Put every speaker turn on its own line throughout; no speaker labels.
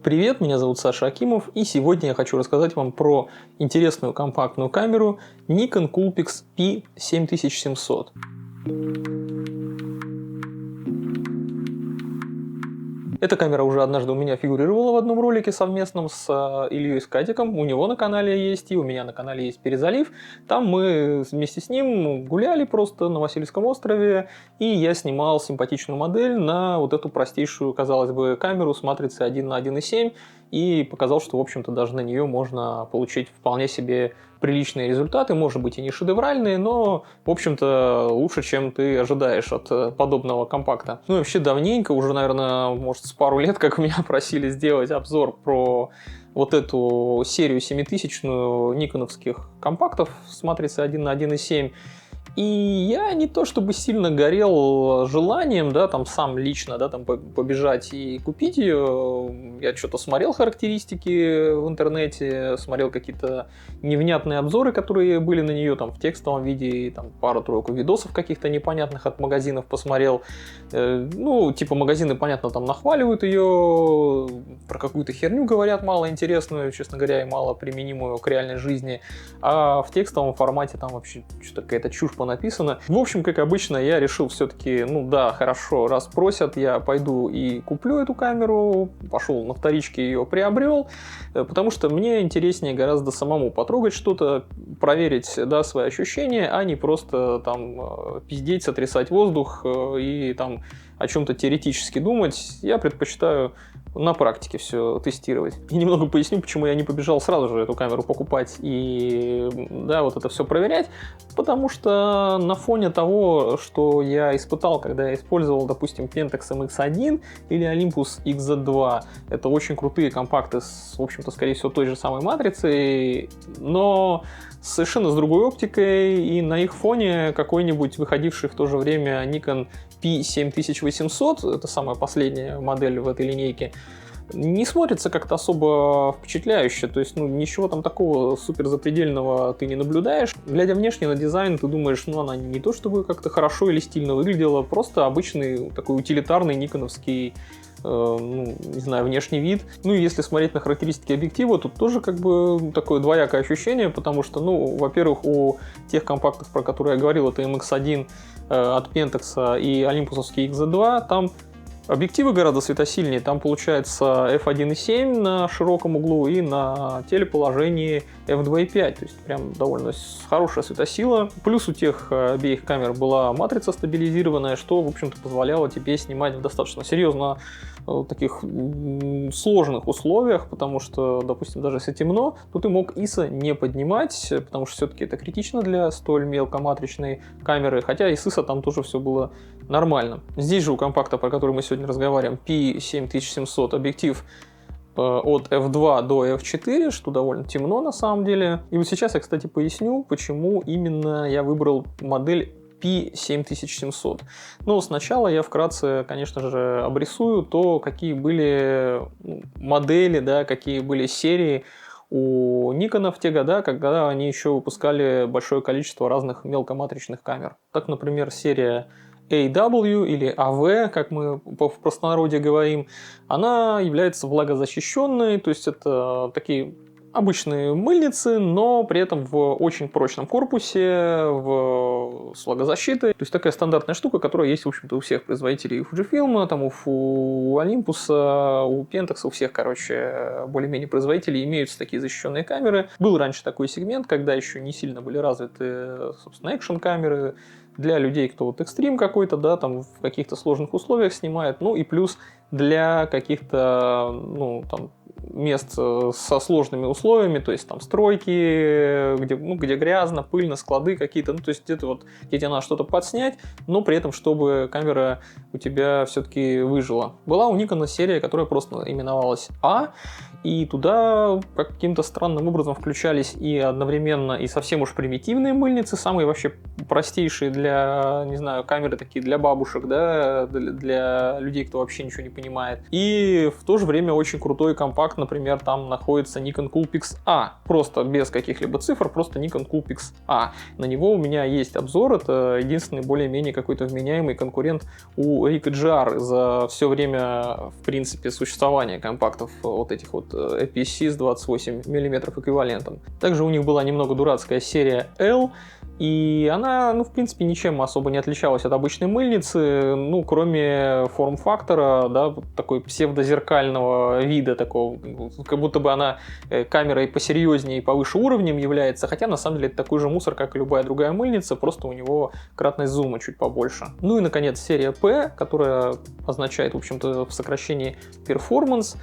Привет, меня зовут Саша Акимов, и сегодня я хочу рассказать вам про интересную компактную камеру Nikon Coolpix P7700. Эта камера уже однажды у меня фигурировала в одном ролике совместном с Ильей Скатиком. У него на канале есть, и у меня на канале есть «Перезалив». Там мы вместе с ним гуляли просто на Васильевском острове, и я снимал симпатичную модель на вот эту простейшую, казалось бы, камеру с матрицей 1 на 1,7, и показал, что, в общем-то, даже на нее можно получить вполне себе приличные результаты, может быть и не шедевральные, но, в общем-то, лучше, чем ты ожидаешь от подобного компакта. Ну и вообще давненько, уже, наверное, может с пару лет, как меня просили сделать обзор про вот эту серию 7000-ную никоновских компактов с матрицей 1 на 1,7. И я не то чтобы сильно горел желанием, да, там сам лично, да, там побежать и купить ее. Я что-то смотрел характеристики в интернете, смотрел какие-то невнятные обзоры, которые были на нее там в текстовом виде, и там пару-тройку видосов каких-то непонятных от магазинов посмотрел. Ну, типа магазины, понятно, там нахваливают ее, про какую-то херню говорят малоинтересную, честно говоря, и мало применимую к реальной жизни. А в текстовом формате там вообще что-то какая-то чушь написано. В общем, как обычно, я решил все-таки, ну да, хорошо, раз просят, я пойду и куплю эту камеру, пошел на вторичке ее приобрел, потому что мне интереснее гораздо самому потрогать что-то, проверить, да, свои ощущения, а не просто там пиздеть, сотрясать воздух и там о чем-то теоретически думать. Я предпочитаю на практике все тестировать. И немного поясню, почему я не побежал сразу же эту камеру покупать и, да, вот это все проверять, потому что на фоне того, что я испытал, когда я использовал, допустим, Pentax MX1 или Olympus XZ2, это очень крутые компакты с, в общем-то, скорее всего, той же самой матрицей, но совершенно с другой оптикой, и на их фоне какой-нибудь выходивший в то же время Nikon P7800, это самая последняя модель в этой линейке, не смотрится как-то особо впечатляюще, то есть, ну, ничего там такого супер запредельного ты не наблюдаешь. Глядя внешне на дизайн, ты думаешь, ну, она не то чтобы как-то хорошо или стильно выглядела, просто обычный такой утилитарный никоновский, ну, не знаю, внешний вид. Ну и если смотреть на характеристики объектива, тут тоже как бы такое двоякое ощущение, потому что, ну, во-первых, у тех компактов, про которые я говорил, это MX1 от Pentax и Olympusовский XZ2, там объективы гораздо светосильнее, там получается f1.7 на широком углу и на телеположении f2.5, то есть прям довольно хорошая светосила. Плюс у тех обеих камер была матрица стабилизированная, что, в общем-то, позволяло тебе снимать в достаточно серьезно таких сложных условиях, потому что, допустим, даже если темно, то ты мог ISO не поднимать, потому что все-таки это критично для столь мелкоматричной камеры, хотя и с ISO там тоже все было нормально. Здесь же у компакта, про который мы сегодня разговариваем, P7700, объектив от f2 до f4, что довольно темно на самом деле. И вот сейчас я, кстати, поясню, почему именно я выбрал модель P7700. Но сначала я вкратце, конечно же, обрисую то, какие были модели, да, какие были серии у Nikon в те годы, когда они еще выпускали большое количество разных мелкоматричных камер. Так, например, серия AW или AV, как мы в простонародье говорим, она является влагозащищенной, то есть это такие обычные мыльницы, но при этом в очень прочном корпусе, с влагозащитой. То есть такая стандартная штука, которая есть, в общем-то, у всех производителей Fujifilm, там у Olympus, у Pentax, у всех, короче, более-менее производителей имеются такие защищенные камеры. Был раньше такой сегмент, когда еще не сильно были развиты, собственно, экшн-камеры для людей, кто вот экстрим какой-то, да, там в каких-то сложных условиях снимает, ну и плюс для каких-то, ну, там, мест со сложными условиями, то есть там стройки, где грязно, пыльно, склады какие-то, ну то есть где-то вот, где тебе надо что-то подснять, но при этом, чтобы камера у тебя все-таки выжила. Была у Nikon серия, которая просто именовалась А, и туда каким-то странным образом включались и одновременно и совсем уж примитивные мыльницы, самые вообще простейшие для, не знаю, камеры такие для бабушек, да, для людей, кто вообще ничего не понимает. И в то же время очень крутой компакт, например, там находится Nikon Coolpix A, просто без каких-либо цифр, просто Nikon Coolpix A. На него у меня есть обзор, это единственный более-менее какой-то вменяемый конкурент у Ricoh GR за все время, в принципе, существования компактов вот этих вот APS-C с 28 мм эквивалентом. Также у них была немного дурацкая серия L, и она, ну, в принципе, ничем особо не отличалась от обычной мыльницы, ну, кроме форм-фактора, да, такой псевдозеркального вида такого, как будто бы она камерой посерьезнее и повыше уровнем является, хотя на самом деле это такой же мусор, как и любая другая мыльница, просто у него кратность зума чуть побольше. Ну и, наконец, серия P, которая означает, в общем-то, в сокращении Performance.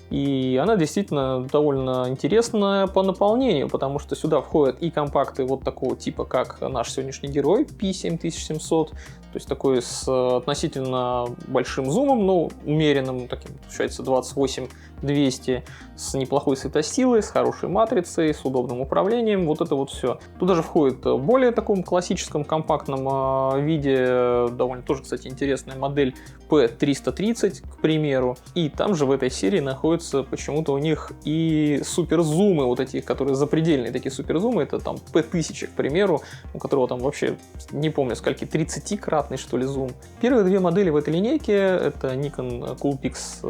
И она действительно довольно интересная по наполнению, потому что сюда входят и компакты вот такого типа, как наш сегодняшний герой P7700, то есть такой с относительно большим зумом, но умеренным, таким, получается, 28-200, с неплохой светосилой, с хорошей матрицей, с удобным управлением, вот это вот все. Туда же входит в более таком классическом компактном виде, довольно тоже, кстати, интересная модель P330, к примеру, и там же в этой серии находятся почему-то у них и суперзумы, вот эти, которые запредельные такие суперзумы, это там P1000, к примеру, у которого там вообще, не помню скольки, 30-кратный, что ли, зум. Первые две модели в этой линейке, это Nikon Coolpix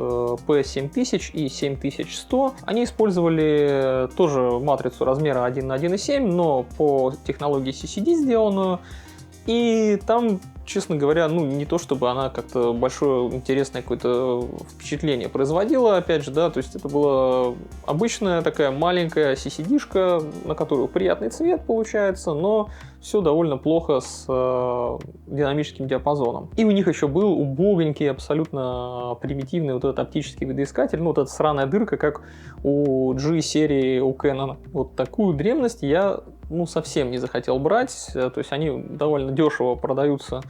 P7000 и 7100, они использовали тоже матрицу размера 1 на 1,7, но по технологии CCD сделанную, и там, честно говоря, ну, не то чтобы она как-то большое интересное какое-то впечатление производила, опять же, да, то есть это была обычная такая маленькая CCD-шка, на которую приятный цвет получается, но все довольно плохо с динамическим диапазоном. И у них еще был убогонький, абсолютно примитивный вот этот оптический видоискатель, ну, вот эта сраная дырка, как у G-серии у Canon. Вот такую древность я, ну, совсем не захотел брать, то есть они довольно дешево продаются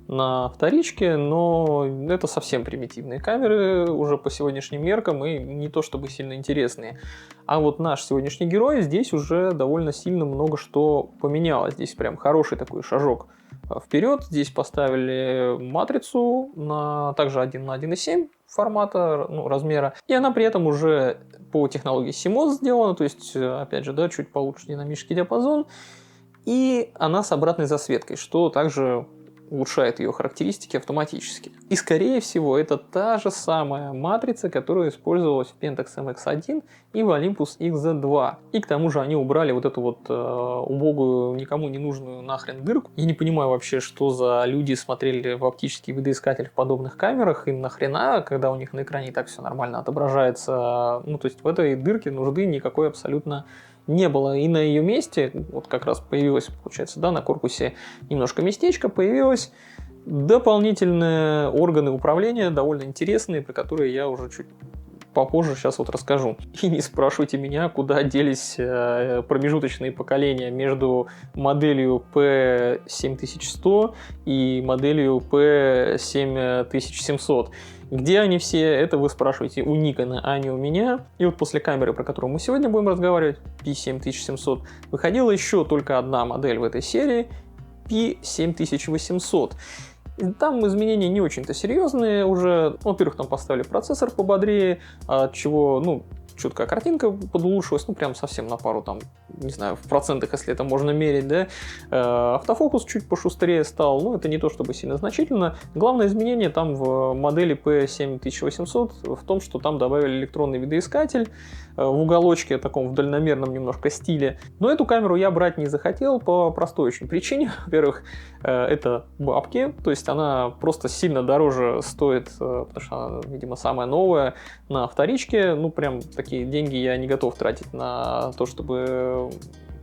на вторичке, но это совсем примитивные камеры уже по сегодняшним меркам и не то чтобы сильно интересные. А вот наш сегодняшний герой, здесь уже довольно сильно много что поменялось. Здесь прям хороший такой шажок вперед. Здесь поставили матрицу на также 1 на 1,7 формата, ну, размера. И она при этом уже по технологии CMOS сделана, то есть, опять же, да, чуть получше динамический диапазон. И она с обратной засветкой, что также улучшает ее характеристики автоматически. И скорее всего это та же самая матрица, которая использовалась в Pentax MX1 и в Olympus XZ2. И к тому же они убрали вот эту вот убогую, никому не нужную нахрен дырку. Я не понимаю вообще, что за люди смотрели в оптический видоискатель в подобных камерах, им нахрена, когда у них на экране и так все нормально отображается. Ну, то есть в этой дырке нужды никакой абсолютно не было. И на ее месте, вот как раз появилось, получается, да, на корпусе немножко местечко, появилось дополнительные органы управления, довольно интересные, про которые я уже чуть попозже сейчас вот расскажу. И не спрашивайте меня, куда делись промежуточные поколения между моделью P7100 и моделью P7700. Где они все, это вы спрашиваете у Nikon, а не у меня. И вот после камеры, про которую мы сегодня будем разговаривать, P7700, выходила еще только одна модель в этой серии, P7800. Там изменения не очень-то серьезные уже. Во-первых, там поставили процессор пободрее, от чего, ну, чуткая картинка подулучшилась, ну, прям совсем на пару, там, не знаю, в процентах, если это можно мерить, да. Автофокус чуть пошустрее стал, но это не то чтобы сильно значительно. Главное изменение там в модели P7800 в том, что там добавили электронный видоискатель в уголочке, таком в дальномерном немножко стиле. Но эту камеру я брать не захотел по простой очень причине. Во-первых, это бабки, то есть она просто сильно дороже стоит, потому что она, видимо, самая новая на вторичке. Ну, прям такие деньги я не готов тратить на то, чтобы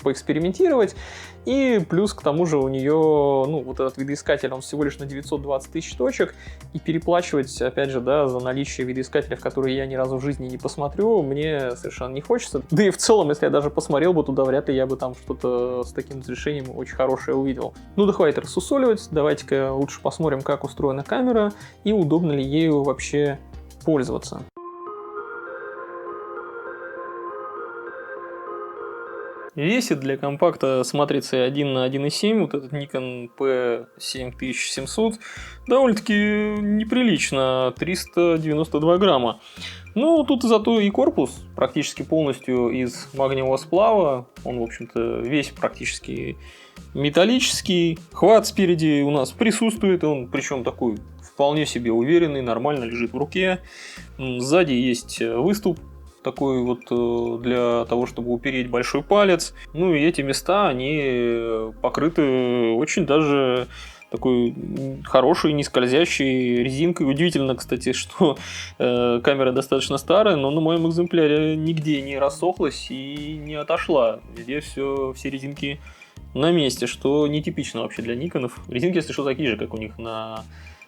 поэкспериментировать. И плюс к тому же у нее, ну, вот этот видоискатель, он всего лишь на 920 тысяч точек, и переплачивать, опять же, да, за наличие видоискателя, в который я ни разу в жизни не посмотрю, мне совершенно не хочется. Да и в целом, если я даже посмотрел бы туда, вряд ли я бы там что-то с таким разрешением очень хорошее увидел. Ну да хватит рассусоливать, давайте-ка лучше посмотрим, как устроена камера и удобно ли ею вообще пользоваться. Весит для компакта с матрицей 1 на 1,7 вот этот Nikon P7700 довольно-таки неприлично, 392 грамма. Ну, тут зато и корпус практически полностью из магниевого сплава. Он, в общем-то, весь практически металлический. Хват спереди у нас присутствует, он причем такой вполне себе уверенный, нормально лежит в руке. Сзади есть выступ такой вот для того, чтобы упереть большой палец. Ну и эти места, они покрыты очень даже такой хорошей, не скользящей резинкой. Удивительно, кстати, что камера достаточно старая, но на моем экземпляре нигде не рассохлась и не отошла. Везде все резинки на месте, что нетипично вообще для Никонов. Резинки, если что, такие же, как у них на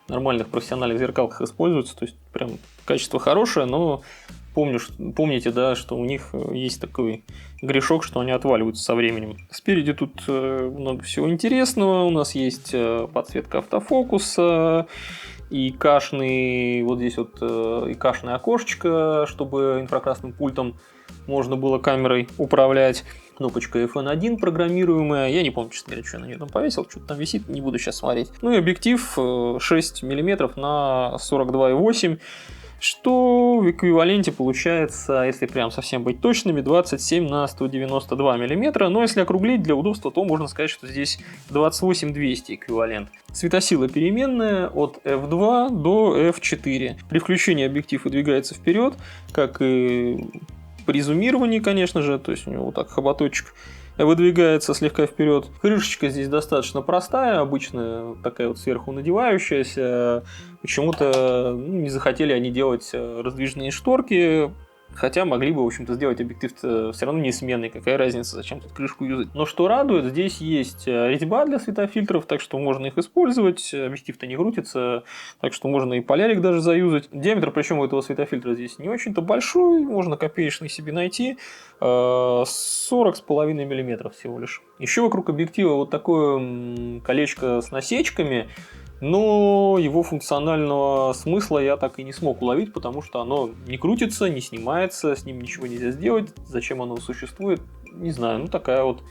нормальных профессиональных зеркалках используются. То есть прям качество хорошее, но помните, да, что у них есть такой грешок, что они отваливаются со временем. Спереди тут много всего интересного. У нас есть подсветка автофокуса, и кашный, вот здесь вот и кашное окошечко, чтобы инфракрасным пультом можно было камерой управлять. Кнопочка FN1 программируемая. Я не помню, честно говоря, что я на нее там повесил. Что-то там висит, не буду сейчас смотреть. Ну и объектив 6 мм на 42,8, что в эквиваленте получается, если прям совсем быть точными, 27 на 192 мм. Но если округлить для удобства, то можно сказать, что здесь 28-200 эквивалент. Светосила переменная от f2 до f4. При включении объектив выдвигается вперед, как и при зумировании, конечно же, то есть у него вот так хоботочек выдвигается слегка вперед. Крышечка здесь достаточно простая, обычная, такая вот сверху надевающаяся. Почему-то не захотели они делать раздвижные шторки, хотя могли бы, в общем-то, сделать объектив все равно несменный. Какая разница, зачем тут крышку юзать. Но что радует, здесь есть резьба для светофильтров, так что можно их использовать. Объектив-то не крутится, так что можно и полярик даже заюзать. Диаметр, причем у этого светофильтра здесь не очень-то большой, можно копеечный себе найти. 40,5 мм всего лишь. Еще вокруг объектива вот такое колечко с насечками, но его функционального смысла я так и не смог уловить, потому что оно не крутится, не снимается, с ним ничего нельзя сделать. Зачем оно существует, не знаю. Ну, такая вот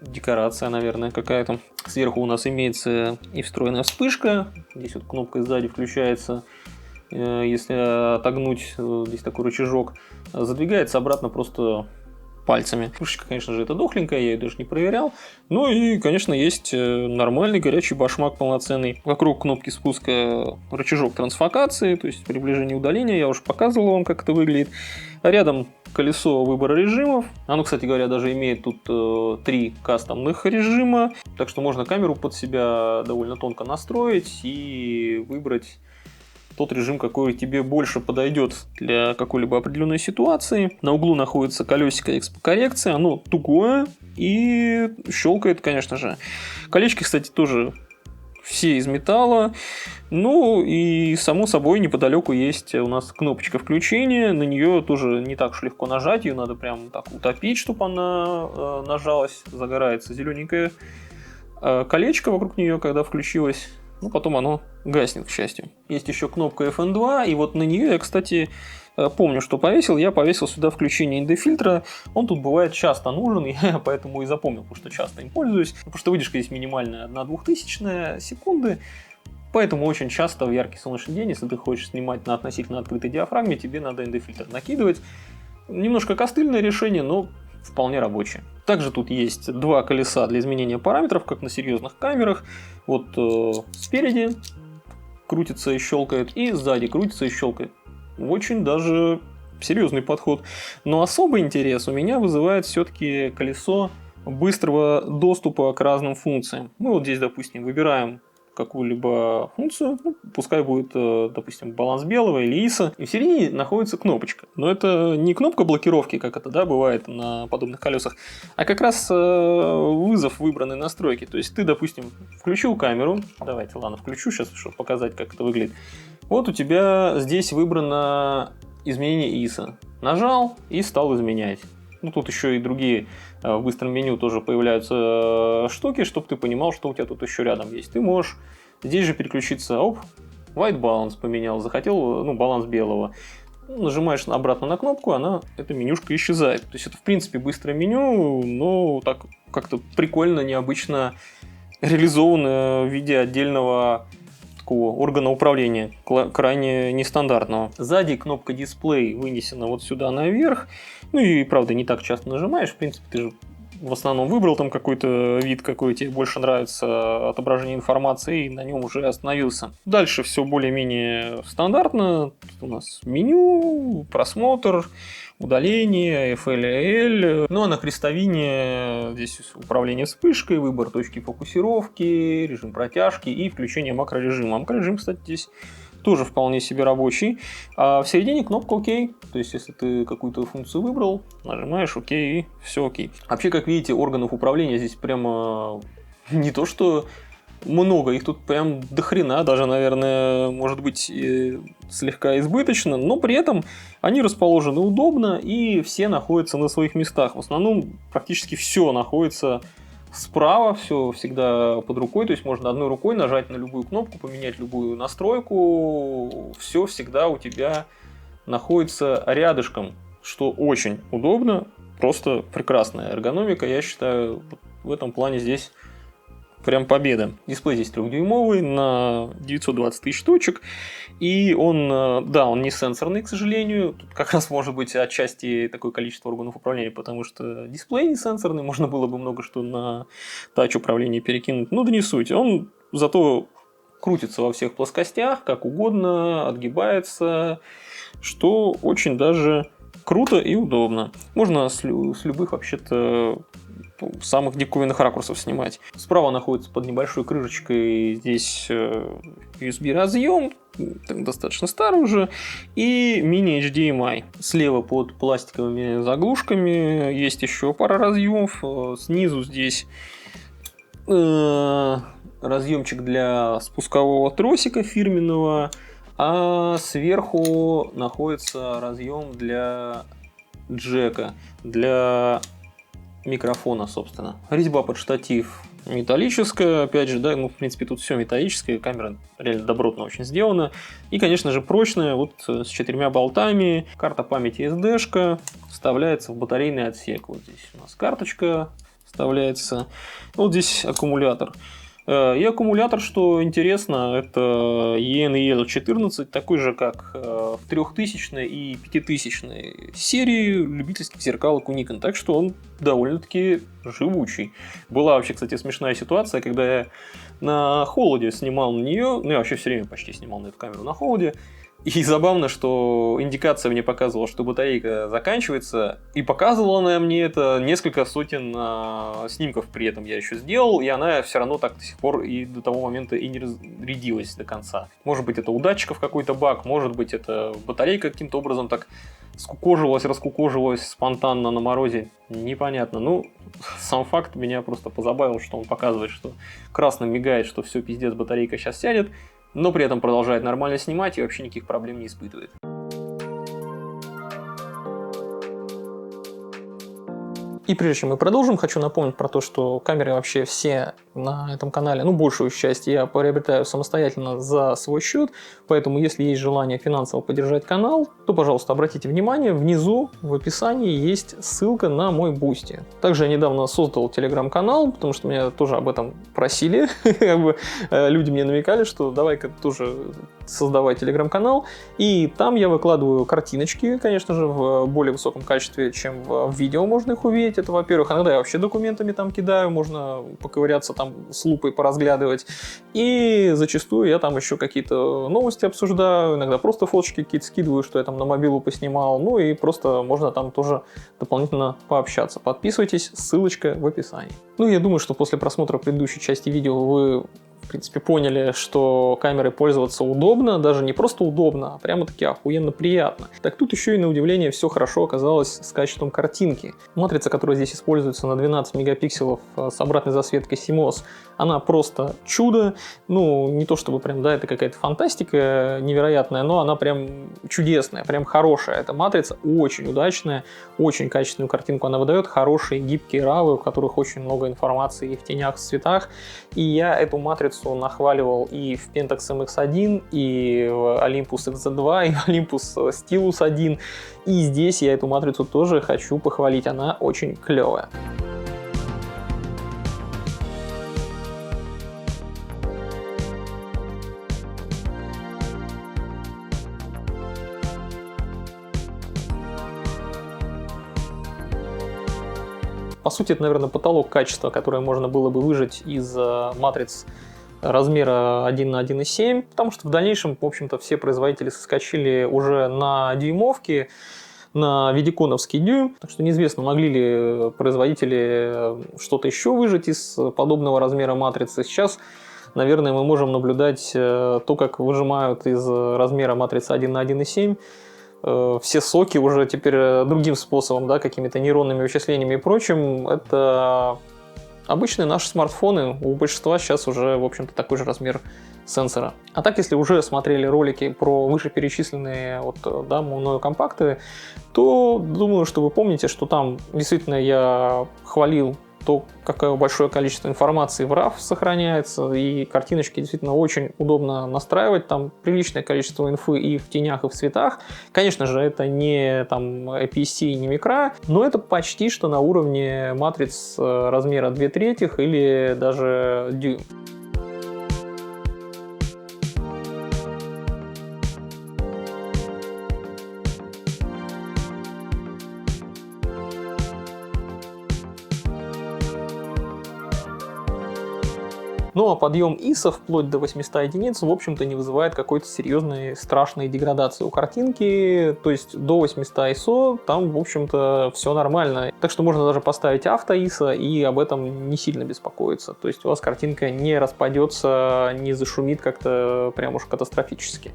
декорация, наверное, какая-то. Сверху у нас имеется и встроенная вспышка. Здесь вот кнопка сзади включается. Если отогнуть, здесь такой рычажок, задвигается обратно просто пальцами. Крышечка, конечно же, это дохленькая, я ее даже не проверял. Ну и, конечно, есть нормальный горячий башмак полноценный. Вокруг кнопки спуска рычажок трансфокации, то есть приближение и удаление. Я уже показывал вам, как это выглядит. А рядом колесо выбора режимов. Оно, кстати говоря, даже имеет тут 3 кастомных режима. Так что можно камеру под себя довольно тонко настроить и выбрать тот режим, какой тебе больше подойдет для какой-либо определенной ситуации. На углу находится колесико экспокоррекции, оно тугое и щелкает, конечно же. Колечки, кстати, тоже все из металла. Ну и, само собой, неподалеку есть у нас кнопочка включения. На нее тоже не так уж легко нажать, ее надо прям так утопить, чтобы она нажалась. Загорается зелененькое колечко вокруг нее, когда включилась. Ну, потом оно гаснет, к счастью. Есть еще кнопка FN2, и вот на нее я, кстати, помню, что повесил. Я повесил сюда включение ND-фильтра. Он тут бывает часто нужен, я поэтому и запомнил, потому что часто им пользуюсь. Потому что выдержка здесь минимальная, 1/2000 секунды. Поэтому очень часто в яркий солнечный день, если ты хочешь снимать на относительно открытой диафрагме, тебе надо ND-фильтр накидывать. Немножко костыльное решение, но вполне рабочее. Также тут есть 2 колеса для изменения параметров, как на серьезных камерах. Вот спереди крутится и щелкает, и сзади крутится и щелкает. Очень даже серьезный подход. Но особый интерес у меня вызывает все-таки колесо быстрого доступа к разным функциям. Мы вот здесь, допустим, выбираем какую-либо функцию, ну, пускай будет, допустим, баланс белого или ISO, и в середине находится кнопочка. Но это не кнопка блокировки, как это, да, бывает на подобных колесах, а как раз вызов выбранной настройки. То есть ты, допустим, включил камеру, давайте, ладно, включу сейчас, чтобы показать, как это выглядит. Вот у тебя здесь выбрано изменение ISO. Нажал и стал изменять. Ну, тут еще и другие в быстром меню тоже появляются штуки, чтобы ты понимал, что у тебя тут еще рядом есть. Ты можешь здесь же переключиться, оп, white balance поменял, захотел, ну, баланс белого. нажимаешь обратно на кнопку, эта менюшка исчезает. То есть это, в принципе, быстрое меню, но так как-то прикольно, необычно реализовано в виде отдельного такого органа управления, крайне нестандартного. Сзади кнопка дисплей вынесена вот сюда наверх. Ну и, правда, не так часто нажимаешь. В принципе, ты же в основном выбрал там какой-то вид, какой тебе больше нравится, отображение информации, и на нем уже остановился. Дальше все более-менее стандартно. Тут у нас меню, просмотр, удаление, FL, ну а на крестовине здесь управление вспышкой, выбор точки фокусировки, режим протяжки и включение макрорежима. Макрорежим, кстати, здесь тоже вполне себе рабочий. А в середине кнопка ОК. То есть, если ты какую-то функцию выбрал, нажимаешь ОК и все ОК. Вообще, как видите, органов управления здесь прямо не то что много, их тут прям до хрена, даже, наверное, может быть, слегка избыточно, но при этом они расположены удобно и все находятся на своих местах. В основном практически все находится справа, все всегда под рукой, то есть можно одной рукой нажать на любую кнопку, поменять любую настройку, все всегда у тебя находится рядышком, что очень удобно, просто прекрасная эргономика, я считаю, в этом плане здесь прям победа. Дисплей здесь 3-дюймовый на 920 тысяч точек. И он, да, он не сенсорный, к сожалению. Тут как раз может быть отчасти такое количество органов управления, потому что дисплей не сенсорный. Можно было бы много что на тач управление перекинуть. Ну да не суть. Он зато крутится во всех плоскостях, как угодно, отгибается, что очень даже круто и удобно. Можно с любых вообще-то самых диковинных ракурсов снимать. Справа находится под небольшой крышечкой здесь USB-разъем, достаточно старый уже, и мини-HDMI. Слева под пластиковыми заглушками есть еще пара разъемов. Снизу здесь разъемчик для спускового тросика фирменного, а сверху находится разъем для джека, для микрофона, собственно. Резьба под штатив металлическая, опять же, да, ну, в принципе, тут все металлическое, камера реально добротно очень сделана. И, конечно же, прочная, вот с 4 болтами. Карта памяти SD-шка вставляется в батарейный отсек. Вот здесь у нас карточка вставляется. Вот здесь аккумулятор. И аккумулятор, что интересно, это ENEL14, такой же, как в 3000 и 5000 серии любительских зеркалок у Nikon. Так что он довольно-таки живучий. Была вообще, кстати, смешная ситуация, когда я на холоде снимал на нее, ну я вообще все время почти снимал на эту камеру на холоде. И забавно, что индикация мне показывала, что батарейка заканчивается, и показывала она мне это несколько сотен снимков при этом я еще сделал, и она все равно так до сих пор и до того момента и не разрядилась до конца. Может быть, это у датчиков какой-то баг, может быть, это батарейка каким-то образом так раскукожилась спонтанно на морозе, непонятно. Ну, сам факт меня просто позабавил, что он показывает, что красным мигает, что все, пиздец, батарейка сейчас сядет, но при этом продолжает нормально снимать и вообще никаких проблем не испытывает. И прежде чем мы продолжим, хочу напомнить про то, что камеры вообще все на этом канале, ну, большую часть я приобретаю самостоятельно за свой счет, поэтому если есть желание финансово поддержать канал, то, пожалуйста, обратите внимание, внизу в описании есть ссылка на мой Boosty. Также я недавно создал телеграм-канал, потому что меня тоже об этом просили, люди мне намекали, что давай-ка тоже создавай телеграм-канал, и там я выкладываю картиночки, конечно же, в более высоком качестве, чем в видео можно их увидеть. Это, во-первых, иногда я вообще документами там кидаю, можно поковыряться там с лупой, поразглядывать. И зачастую я там еще какие-то новости обсуждаю, иногда просто фоточки какие-то скидываю, что я там на мобилу поснимал, ну и просто можно там тоже дополнительно пообщаться. Подписывайтесь, ссылочка в описании. Ну, я думаю, что после просмотра предыдущей части видео вы в принципе, поняли, что камерой пользоваться удобно, даже не просто удобно, а прямо-таки охуенно приятно. Так тут еще и на удивление все хорошо оказалось с качеством картинки. Матрица, которая здесь используется на 12 мегапикселов с обратной засветкой CMOS, Она просто чудо. Ну, не то чтобы прям, да, это какая-то фантастика невероятная, но она прям чудесная, прям хорошая. Эта матрица очень удачная, очень качественную картинку она выдает, хорошие гибкие равы, в которых очень много информации и в тенях, в цветах. И я эту матрицу нахваливал и в Pentax MX1, и в Olympus XZ2, и в Olympus Stylus 1. И здесь я эту матрицу тоже хочу похвалить, она очень клевая. По сути, это, наверное, потолок качества, которое можно было бы выжать из матриц размера 1 на 1,7, потому что в дальнейшем, в общем-то, все производители соскочили уже на дюймовки, на видиконовский дюйм, так что неизвестно, могли ли производители что-то еще выжать из подобного размера матрицы. Сейчас, наверное, мы можем наблюдать то, как выжимают из размера матрицы 1 на 1,7 все соки уже теперь другим способом, да, какими-то нейронными вычислениями и прочим. Это обычные наши смартфоны. У большинства сейчас уже, в общем-то, такой же размер сенсора. А так, если уже смотрели ролики про вышеперечисленные вот, да, мною компакты, то думаю, что вы помните, что там действительно я хвалил то, какое большое количество информации в RAW сохраняется, и картиночки действительно очень удобно настраивать, там приличное количество инфы и в тенях, и в цветах. Конечно же, это не там APS-C, не микро, но это почти что на уровне матриц размера 2/3 или даже дюйм. Ну а подъем ISO вплоть до 800 единиц, в общем-то, не вызывает какой-то серьезной страшной деградации у картинки. То есть до 800 ISO там, в общем-то, все нормально. Так что можно даже поставить авто ISO и об этом не сильно беспокоиться. То есть у вас картинка не распадется, не зашумит как-то прям уж катастрофически.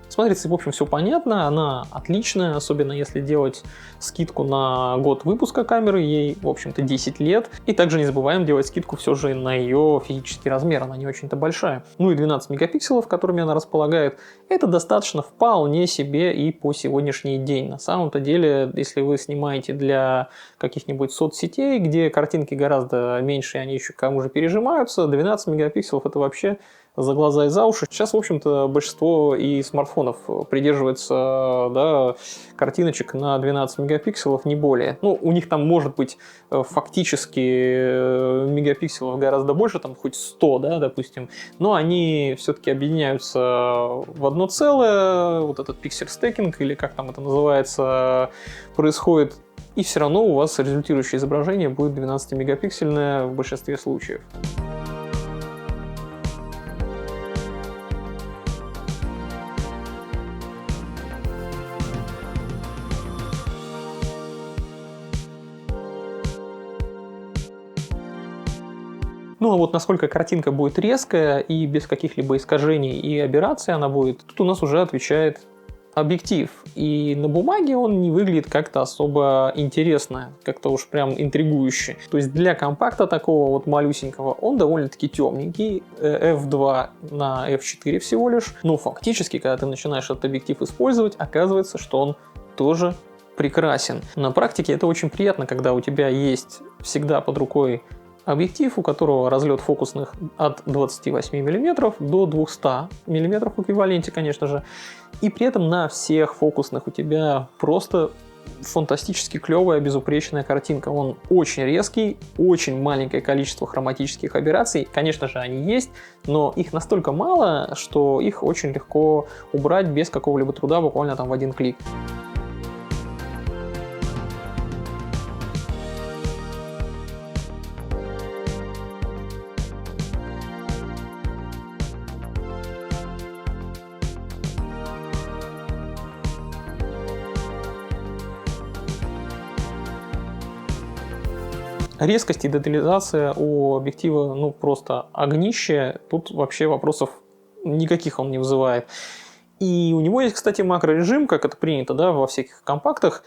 С матрицей, в общем, все понятно, она отличная, особенно если делать скидку на год выпуска камеры, ей, в общем-то, 10 лет. И также не забываем делать скидку все же на ее физический размер, она не очень-то большая. Ну и 12 мегапикселов, которыми она располагает, это достаточно вполне себе и по сегодняшний день. На самом-то деле, если вы снимаете для каких-нибудь соцсетей, где картинки гораздо меньше, и они еще к тому же пережимаются, 12 мегапикселов это вообще за глаза и за уши. Сейчас, в общем-то, большинство и смартфонов придерживается, да, картиночек на 12 мегапикселов, не более. Ну, у них там может быть фактически мегапикселов гораздо больше, там хоть 100, да, допустим, но они все-таки объединяются в одно целое, вот этот пиксель-стекинг, или как там это называется, происходит, и все равно у вас результирующее изображение будет 12-мегапиксельное в большинстве случаев. Ну а вот насколько картинка будет резкая и без каких-либо искажений и аберраций она будет, тут у нас уже отвечает объектив. И на бумаге он не выглядит как-то особо интересно, как-то уж прям интригующе. То есть для компакта такого вот малюсенького он довольно-таки темненький, f2 на f4 всего лишь. Но фактически, когда ты начинаешь этот объектив использовать, оказывается, что он тоже прекрасен. На практике это очень приятно, когда у тебя есть всегда под рукой объектив, у которого разлет фокусных от 28 мм до 200 мм в эквиваленте, конечно же. И при этом на всех фокусных у тебя просто фантастически клевая, безупречная картинка. Он очень резкий, очень маленькое количество хроматических аберраций. Конечно же, они есть, но их настолько мало, что их очень легко убрать без какого-либо труда, буквально там в один клик. Резкость и детализация у объектива, ну, просто огнище. Тут вообще вопросов никаких он не вызывает. И у него есть, кстати, макрорежим, как это принято, да, во всяких компактах.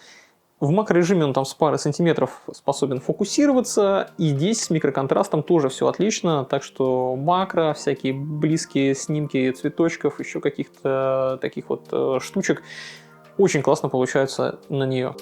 В макрорежиме он там с пары сантиметров способен фокусироваться, и здесь с микроконтрастом тоже все отлично, так что макро, всякие близкие снимки цветочков, еще каких-то таких вот штучек очень классно получаются на нее.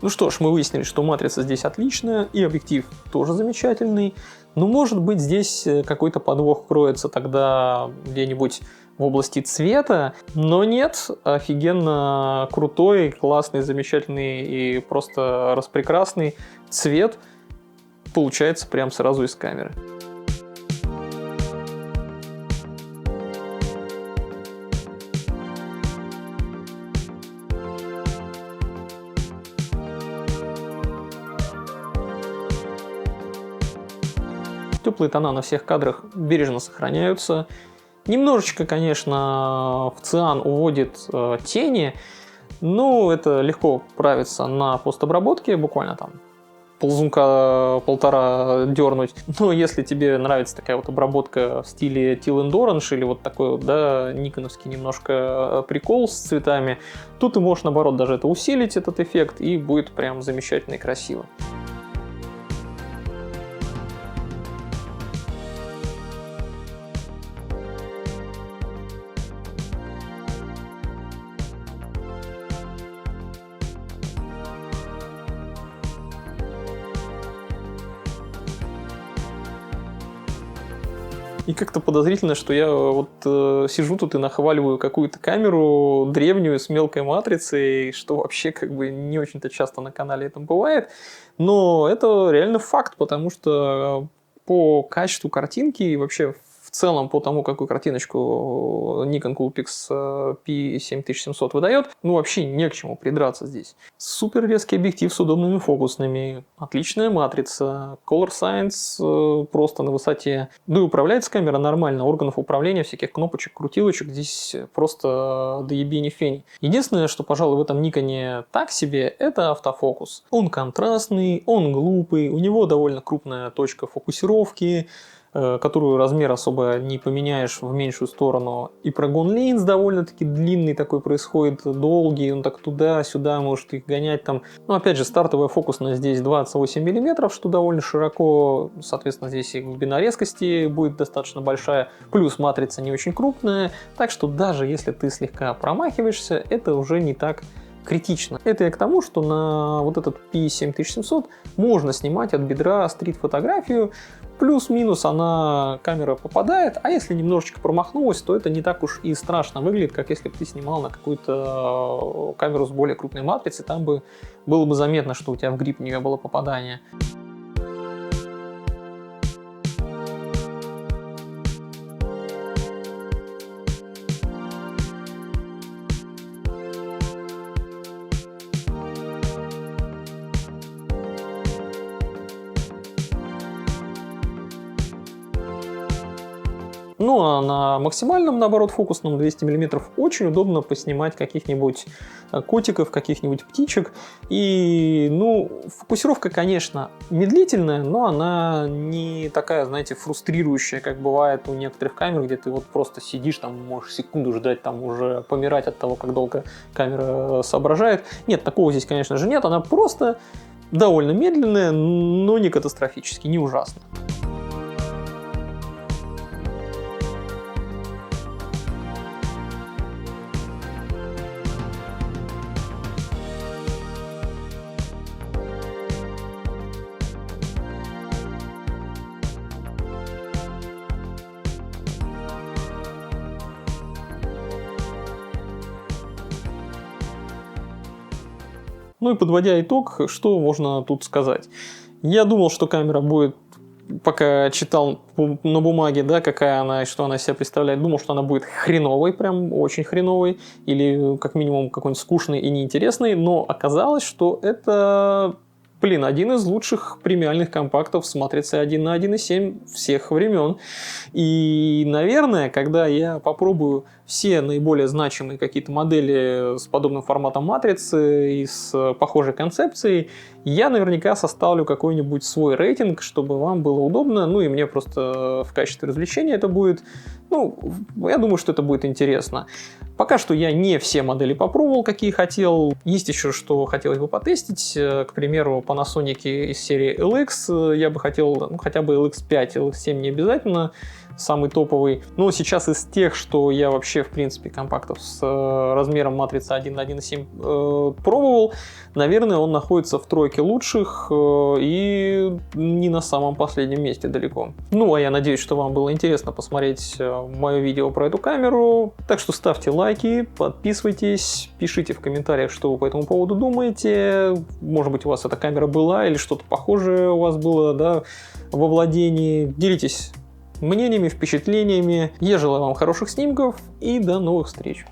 Ну что ж, мы выяснили, что матрица здесь отличная, и объектив тоже замечательный. Но может быть здесь какой-то подвох кроется тогда где-нибудь в области цвета, но нет, офигенно крутой, классный, замечательный и просто распрекрасный цвет получается прям сразу из камеры. Теплые тона на всех кадрах бережно сохраняются. Немножечко, конечно, в циан уводит тени, но это легко правится на постобработке, буквально там ползунка полтора дернуть. Но если тебе нравится такая вот обработка в стиле Teal and Orange или вот такой вот, да, никоновский немножко прикол с цветами, то ты можешь, наоборот, даже это усилить, этот эффект, и будет прям замечательно и красиво. И как-то подозрительно, что я вот сижу тут и нахваливаю какую-то камеру древнюю с мелкой матрицей, что вообще как бы не очень-то часто на канале это бывает. Но это реально факт, потому что по качеству картинки и вообще в целом по тому, какую картиночку Nikon Coolpix P7700 выдает, ну вообще не к чему придраться здесь. Супер резкий объектив с удобными фокусными, отличная матрица, Color Science просто на высоте. Да и управляется камера нормально, органов управления, всяких кнопочек, крутилочек здесь просто доебени фени. Единственное, что, пожалуй, в этом Никоне так себе, это автофокус. Он контрастный, он глупый, у него довольно крупная точка фокусировки, которую размер особо не поменяешь в меньшую сторону. И прогон линз довольно-таки длинный такой происходит, долгий, он так туда-сюда может их гонять там. Но опять же, стартовая фокусная здесь 28 мм, что довольно широко, соответственно, здесь и глубина резкости будет достаточно большая, плюс матрица не очень крупная, так что даже если ты слегка промахиваешься, это уже не так критично. Это я к тому, что на вот этот P7700 можно снимать от бедра стрит-фотографию, плюс-минус она, камера попадает, а если немножечко промахнулась, то это не так уж и страшно выглядит, как если бы ты снимал на какую-то камеру с более крупной матрицей, там бы было бы заметно, что у тебя в гриб не было попадания. Ну а на максимальном, наоборот, фокусном 200 мм очень удобно поснимать каких-нибудь котиков, каких-нибудь птичек. И, ну, фокусировка, конечно, медлительная, но она не такая, знаете, фрустрирующая, как бывает у некоторых камер, где ты вот просто сидишь, там можешь секунду ждать, там уже помирать от того, как долго камера соображает. Нет, такого здесь, конечно же, нет. Она просто довольно медленная, но не катастрофически, не ужасно. Ну и подводя итог, что можно тут сказать? Я думал, что камера будет пока читал на бумаге, да, какая она и что она из себя представляет, думал, что она будет хреновой, прям очень хреновой, или как минимум какой-нибудь скучный и неинтересный, но оказалось, что это... один из лучших премиальных компактов с матрицей 1 на 1.7 всех времен. И, наверное, когда я попробую все наиболее значимые какие-то модели с подобным форматом матрицы и с похожей концепцией, я наверняка составлю какой-нибудь свой рейтинг, чтобы вам было удобно, ну и мне просто в качестве развлечения это будет, ну, я думаю, что это будет интересно. Пока что я не все модели попробовал, какие хотел. Есть еще, что хотелось бы потестить. К примеру, Panasonic из серии LX. Я бы хотел, ну, хотя бы LX5, LX7 не обязательно. Самый топовый. Но сейчас из тех, что я вообще, в принципе, компактов с размером матрицы 1 на 1.7 пробовал, наверное, он находится в тройке лучших и не на самом последнем месте далеко. Ну, а я надеюсь, что вам было интересно посмотреть мое видео про эту камеру. Так что ставьте лайки, подписывайтесь, пишите в комментариях, что вы по этому поводу думаете. Может быть, у вас эта камера была или что-то похожее у вас было, да, во владении. Делитесь мнениями, впечатлениями. Я желаю вам хороших снимков и до новых встреч.